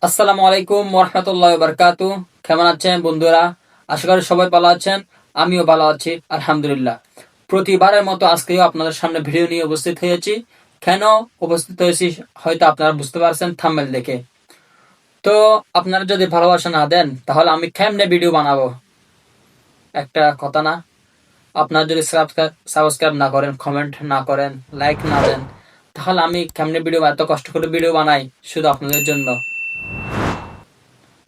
আসসালামু আলাইকুম ওয়া বারাকাতু। কেমন আছেন বন্ধুরা? আশা করি সবাই ভালো আছেন। আমিও ভালো আছি আলহামদুলিল্লাহ। প্রতিবারের মতো আজকেও আপনাদের সামনে ভিডিও নিয়ে উপস্থিত হয়েছি। কেন উপস্থিত হয়েছি হয়তো আপনারা বুঝতে পারছেন থাম্বনেল দেখে। তো আপনারা যদি ভালোবাসা না দেন তাহলে আমি কেমনে ভিডিও বানাবো? একটা কথা না? আপনারা যদি সাবস্ক্রাইব না করেন, কমেন্ট না করেন, লাইক না দেন, তাহলে আমি কেমনে ভিডিও, এত কষ্ট করে ভিডিও বানাই শুধু আপনাদের জন্য।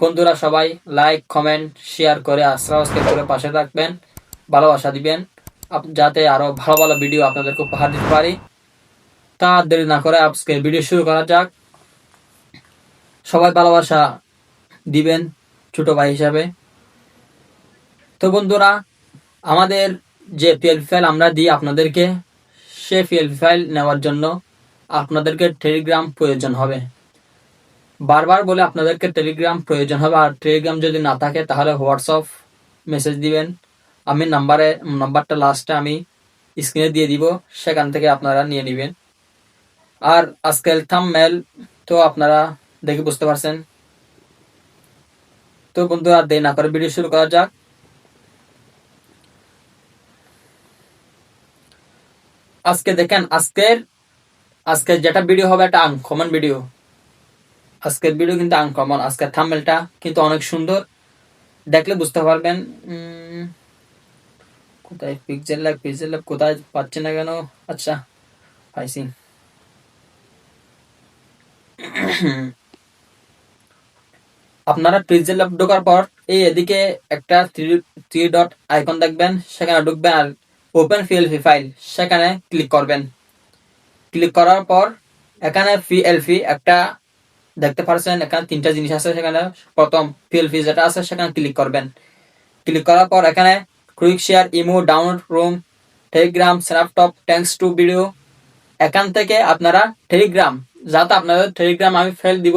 বন্ধুরা সবাই লাইক, কমেন্ট, শেয়ার করে সাবস্ক্রাইব করে পাশে থাকবেন, ভালোবাসা দিবেন যাতে আরো ভালো ভালো ভিডিও আপনাদেরকে উপহার দিতে পারি। তা দেরি না করে আজকে ভিডিও শুরু করা যাক। সবাই ভালোবাসা দিবেন ছোট ভাই হিসাবে। তো বন্ধুরা, আমাদের যে পিএলপি ফাইল আমরা দিই আপনাদেরকে, সে পিএলপি ফাইল নেওয়ার জন্য আপনাদেরকে টেলিগ্রাম প্রয়োজন হবে। বারবার বলে আপনাদেরকে টেলিগ্রাম প্রয়োজন হবে। আর টেলিগ্রাম যদি না থাকে তাহলে হোয়াটসঅ্যাপ মেসেজ দিবেন। আমি নাম্বারটা লাস্টে আমি স্ক্রিনে দিয়ে দিব, সেখান থেকে আপনারা নিয়ে নেবেন। আর আজকাল থাম্বনেল তো আপনারা দেখে বুঝতে পারছেন। তো বন্ধু, আর দেরি না করে ভিডিও শুরু করা যাক। আজকে দেখেন, আজকের যেটা ভিডিও হবে একটা আনকমন ভিডিও। আজকের ভিডিও কিন্তু আনকমন। আজকের থাম্বনেলটা কিন্তু অনেক সুন্দর, দেখলে বুঝতে পারবেন। কোথায় পিক্সেল ল্যাব কোথায় পাচ্ছি না কেন? আচ্ছা, পাইছি। আপনারা পিক্সেল ল্যাব ঢোকার পর এই এদিকে একটা থ্রি ডট আইকন দেখবেন, সেখানে ঢুকবেন আর ওপেন পিএলপি ফাইল সেখানে ক্লিক করবেন। ক্লিক করার পর এখানে পিএলপি একটা দেখতে পাচ্ছেন, এখানে তিনটা জিনিস আছে। সেখানে প্রথম পিএলপি যেটা আছে সেখানে ক্লিক করবেন। ক্লিক করার পর এখানে quick share, Imo, download room, Telegram, Snaptube, text to video, এখান থেকে আপনারা টেলিগ্রাম, যাতে আপনাদের টেলিগ্রাম আমি ফাইল দিব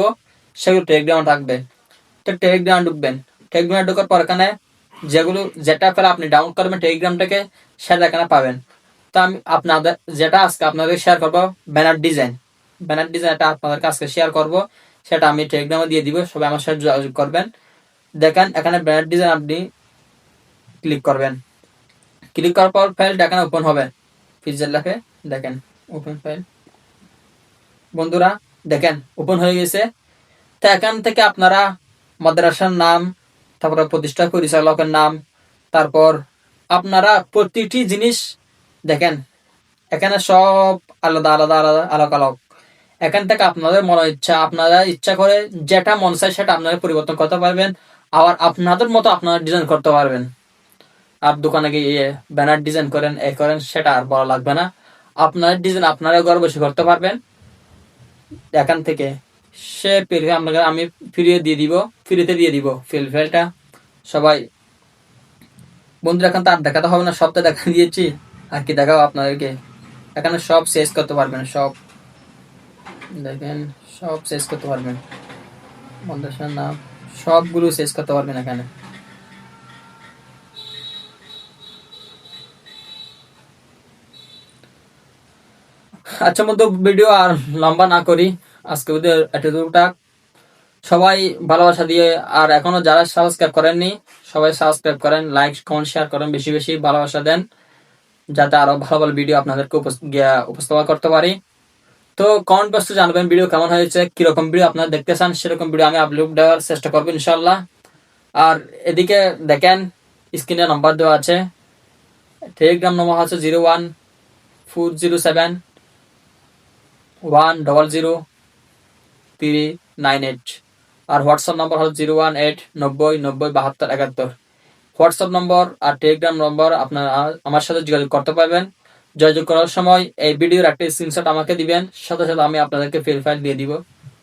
সেগুলো টেলিগ্রাম থাকবে। তো টেলিগ্রাম ঢুকবেন। টেলিগ্রামে ঢোকার পর এখানে যেটা ফাইল আপনি ডাউনলোড করবেন টেলিগ্রাম থেকে, সেটা এখানে পাবেন। তো আমি আপনাদের যেটা আজকে আপনাদের শেয়ার করবো, ব্যানার ডিজাইন এটা আপনাদের কাছে শেয়ার করব, সেটা আমি টেলিগ্রামে দিয়ে দিব। সবাই আমার সাথে যোগাযোগ করবেন। দেখেন এখানে ব্যানার ডিজাইন আপনি ক্লিক করবেন। ক্লিক করার পর ফাইলটা এখানে ওপেন হবে। পিক্সেল ল্যাবে দেখেন ওপেন ফাইল। বন্ধুরা দেখেন ওপেন হয়ে গেছে। তো এখান থেকে আপনারা মাদ্রাসার নাম, তারপরে প্রতিষ্ঠা পরিচালকের নাম, তারপর আপনারা প্রতিটি জিনিস দেখেন এখানে সব আলাদা আলাদা আলাদা আলাদা আলাদা। এখান থেকে আপনাদের মনে ইচ্ছা, আপনারা ইচ্ছা করে যেটা মন চায় সেটা আপনারা পরিবর্তন করতে পারবেন। আবার আপনাদের মতো আপনারা ডিজাইন করতে পারবেন। আর দোকানে গিয়ে ব্যানার ডিজাইন করেন, সেটা আর বলা লাগবে না। আপনার ডিজাইন আপনারা ঘরে বসে করতে পারবেন। এখান থেকে সে আপনাকে আমি ফ্রিতে দিয়ে দিব ফাইলটা। সবাই বন্ধুরা, এখন তো আর দেখাতে হবে না, সবটা দেখা দিয়েছি। আর কি দেখাও আপনাদেরকে? এখানে সব শেষ করতে পারবেন, সব দেখেন সব শেষ করতে পারবেন। মাদ্রাসার নাম সবগুলো শেষ করতে পারবেন এখানে। আচ্ছা বন্ধু, ভিডিও আর লম্বা না করি, আজকে এতটুকুটা। সবাই ভালোবাসা দিয়ে, আর এখনো যারা সাবস্ক্রাইব করেননি সবাই সাবস্ক্রাইব করেন, লাইক, কমেন্ট, শেয়ার করেন, বেশি বেশি ভালোবাসা দেন যাতে আরো ভালো ভালো ভিডিও আপনাদেরকে উপস্থাপন করতে পারি। তো কমেন্ট বক্সে জানাবেন ভিডিও কেমন হয়েছে, কিরকম ভিডিও আপনারা দেখতে চান, সেরকম ভিডিও আমি আপলোড দেওয়ার চেষ্টা করবো ইনশাল্লাহ। আর এদিকে দেখেন স্ক্রিনে নাম্বার দেওয়া আছে। টেলিগ্রাম নম্বর হচ্ছে 01407100398। আর হোয়াটসঅ্যাপ নম্বর হল 01890907271। হোয়াটসঅ্যাপ নম্বর আর টেলিগ্রাম নম্বর আপনারা আমার সাথে যোগাযোগ করতে পারবেন। যোগাযোগ করার সময় এই ভিডিওর একটা স্ক্রিনশট আমাকে দিবেন, সাথে সাথে আমি আপনাদেরকে ফাইল দিয়ে দিব,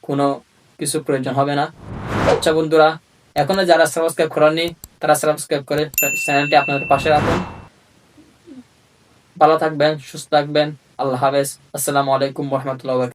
কোনো কিছু প্রয়োজন হবে না। আচ্ছা বন্ধুরা, এখনো যারা সাবস্ক্রাইব করেননি তারা সাবস্ক্রাইব করে চ্যানেলটি আপনাদের পাশে রাখুন। ভালো থাকবেন, সুস্থ থাকবেন। আল্লাহ হাফেজ। আসসালামু আলাইকুম ওয়া রাহমাতুল্লাহি ওয়া বারাকাতুহু।